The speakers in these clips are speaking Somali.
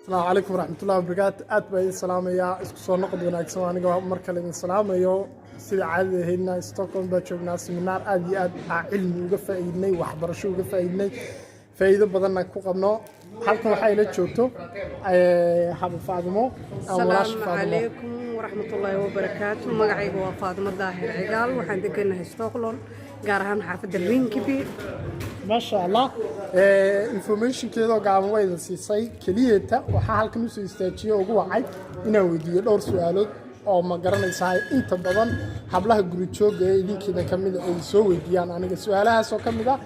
السلام عليكم ورحمة الله وبركاته. أتبع السلام يا إسكسون نقد وناكسون أنا جوا مركل من السلام يو سيد عادي هنا استوكم بتشوف ناس من نار أدي علم وقف إيدني وحضر شو وقف إيدني فإذا بدنا كوكبنا حالكم حيلة شوتو حاب فاطمة. السلام عليكم ورحمة الله وبركاته. مقعي هو فاطمة ظاهر عقال وحندقنا استوكلون قارهان حافظ الرين كبير. ما شاء الله. information كده قاعد وايد سيساي كليته waxaa halkan u soo istaajiyay ugu wacay inaan weydiiyo dhowr su'aalood oo ma garanaysaa inta badan hablaha guri jooga ee idinkiina kamid ah ay soo weydiiyaan aniga su'aalahaas oo kamid ah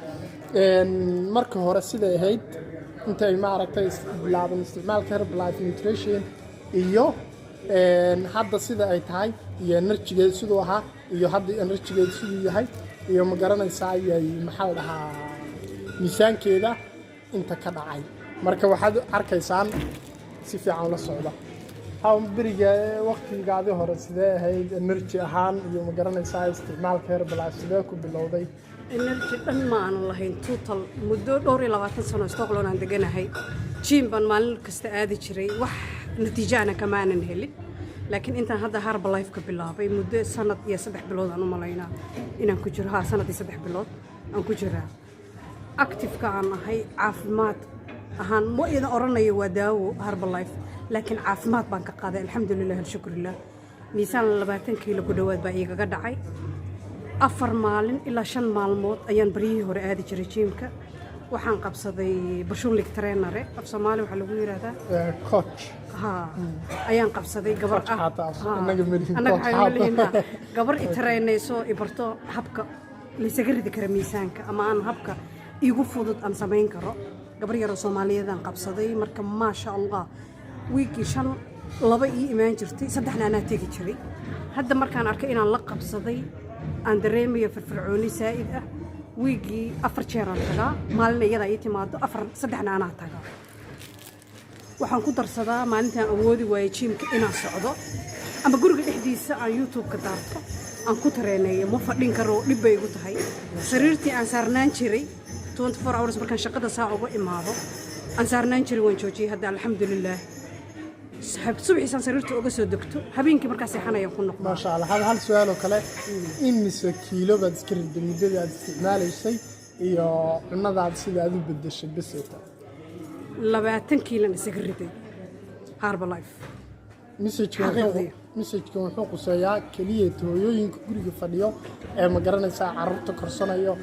marka hore sida ahayd inta ay ma aragtay bilaaban isticmaalka herbalife nutrition iyo hadda sida ay tahay iyo energy-geed sidoo ahaa iyo hadda energy-geed sidoo yahay iyo ma garanaysaa ay maxaa dhahaa miisaankeeda inta ka dhacay marka waxaad arkaysaan si fiican la socda beriga waqtigaadii hore sidee ahayd energy ahaan iyo ma garanaysaa isticmaalka herbalife sidee ku bilowday energy dhan ma aan lahayn total muddo dhowr iyo 20 sano Stockholm aan deganahay gym ban maalin kasta aadi jiray wax natiijo aan kama aanan helin laakiin intaan hadda herbalife ka bilaabay muddo sanad iyo 3 bilood aan u malaynaa inaan ku jiro sanad iyo 3 bilood aan ku jiraa active ka aan ahay caafimaad ahaan ma ida oranayo waa daawo herbalife laakiin caafimaad baan ka qaaday alxamdulillah shukrillah miisaan 20 kiilo ku dhawaad baa iiga dhacay 4 maalin ilaa 5 maalmood ayaan bariyay hore aadi jiray gymka waxaan qabsaday personal trainer af Soomaali waxa lagu yiraahdaa coach ayaan qabsaday gabar gabar i trainayso i barto habka la isaga ridi kara miisaanka ama aan habka igu fudud aan sameyn karo gabar yar oo Soomaaliyeed aan qabsaday marka ma sha Allah weekii 2 ii imaan jirtay 3 aan tagi jiray hadda markaan arkay inaan la qabsaday aan dareemayo firfircooni saa'id ah weekii 4 jeer aan tagaa maalin iyada ay timaado 3 aan tagaa waxaan ku darsadaa maalintaan awoodi waayay gymka inaan socdo ama guriga dhexdiisa aan YouTube ka daarto aan ku tareenayo ma fadhin karo dib bay igu tahay sariirtii aan saarnaan jiray 24 hours markaan shaqada saa uga imaado aan saarnaan jiray waan joojiyay hadda alxamdulillah subaxii sariirta uga soo degto habeenkii markaas seexanayaan ku noqdo ma sha Allah hal su'aal oo kale imise kiilo baad iska riday muddada aad isticmaalaysay iyo cunadaad sida aad u bedeshay bisita 20 kiilo iska riday Herbalife message-ka wuxuu quseeyaa kaliya hooyooyinka guriga fadhiyo ee ma garanaysaa carruurta korsanayo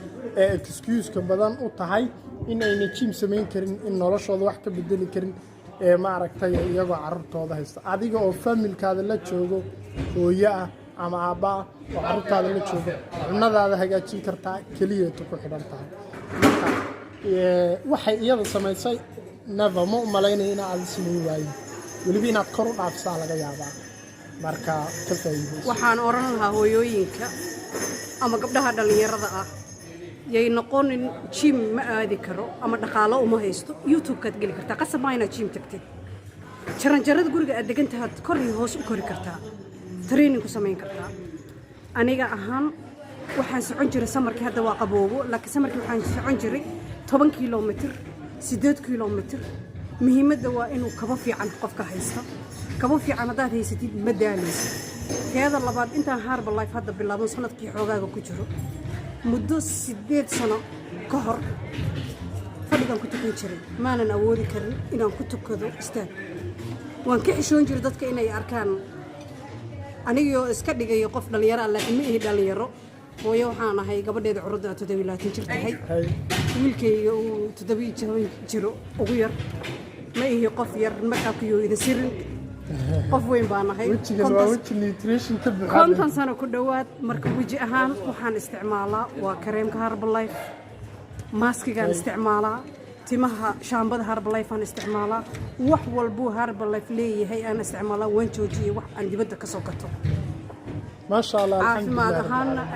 ee excuse-ka badan u tahay in ayna gym samayn karin in noloshooda wax ka bedeli karin ee ma aragtay iyagoo carruurtooda haysta adiga oo familkaada la joogo hooyo ah ama aabba ah oo carruurtaada la joogo cunadaada hagaajin kartaa kaliya ku xidhan tahay marka waxay iyada samaysay never ma u malaynaya in aad sameyn waayo waliba inaad kor u dhaafsaa laga yaabaa marka ka faa'iideyso waxaan oran lahaa hooyooyinka ama gabdhaha dhalinyarada ah yay noqonin gym ma aadi karo ama dhaqaalo uma haysto YouTube kaad gali kartaa qasab ma inaad gym tagtid jaranjarada guriga aad degan tahay kor iyo hoos u kori kartaa training ku sameyn kartaa aniga ahaan waxaan socon jiray samarkii hadda waa qaboobo laakiin samarkii waxaan socon jiray 10 kilomitir 8 kilomitir muhiimadda waa inuu kaba fiican qofka haysto kaba fiican hadaad haysatid ma daalaysid teeda labaad intaan Herbalife hadda bilaaban sanadkii xoogaaga ku jiro muddo 8 sano ka hor fadhigan ku tukan jiray maanan awoodi karin inaan ku tukado istaag waan ka xishoon jiray dadka inay arkaan anigoo iska dhigayo qof dhalinyaro ah laakiin ma ihi dhalinyaro hooyo waxaan ahay gabadheeda curudda 27 jir tahay wiilkayga uu 7 jiro ugu yar ma ihi qof yar markaa ku idin sirin qof weyn baan ahay konton sano ku dhawaad marka waji ahaan waxaan isticmaalaa waa kareemka Herbalife maaskigaan isticmaalaa timaha shaambada Herbalife aan isticmaalaa wax walbo Herbalife leeyahay aan isticmaalaa waan joojiyay wax aan dibadda ka soo gato ما شاء الله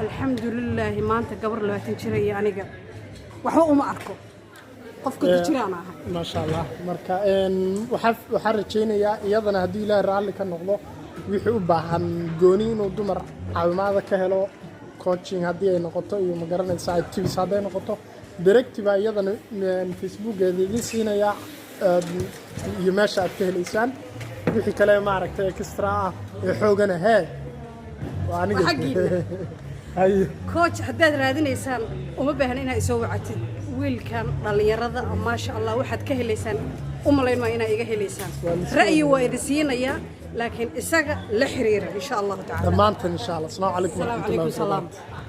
الحمد لله ما أنت قبر 20 جري يعني وحو ما أركو قفك تجرينا ما شاء الله مركا وحرجينا يا هدي لا رالي كان نقضه ويحب عن جونين ودمر على ماذا كهلو كوتشين هدي نقطة ومقارنة سايد تيفيس هذا نقطة دايركت بقى يضنا من فيسبوك هذي سينا يا iyo meesha aad ka helaysaan wixii kale maaragtay extra ah ee xoogana hee waa aniga haye coach haddaad raadinaysaan uma baahna inaad isoo wacatid wiilkan dhalinyarada maasha Allah waxaad ka helaysaan umalayn ma inaad iga helaysaan ra'yi waa idin siinayaa laakiin isaga la xiriira insha Allah ta'ala dhammaantan insha Allah. Assalamu alaykum wa rahmatullahi wa barakatuh.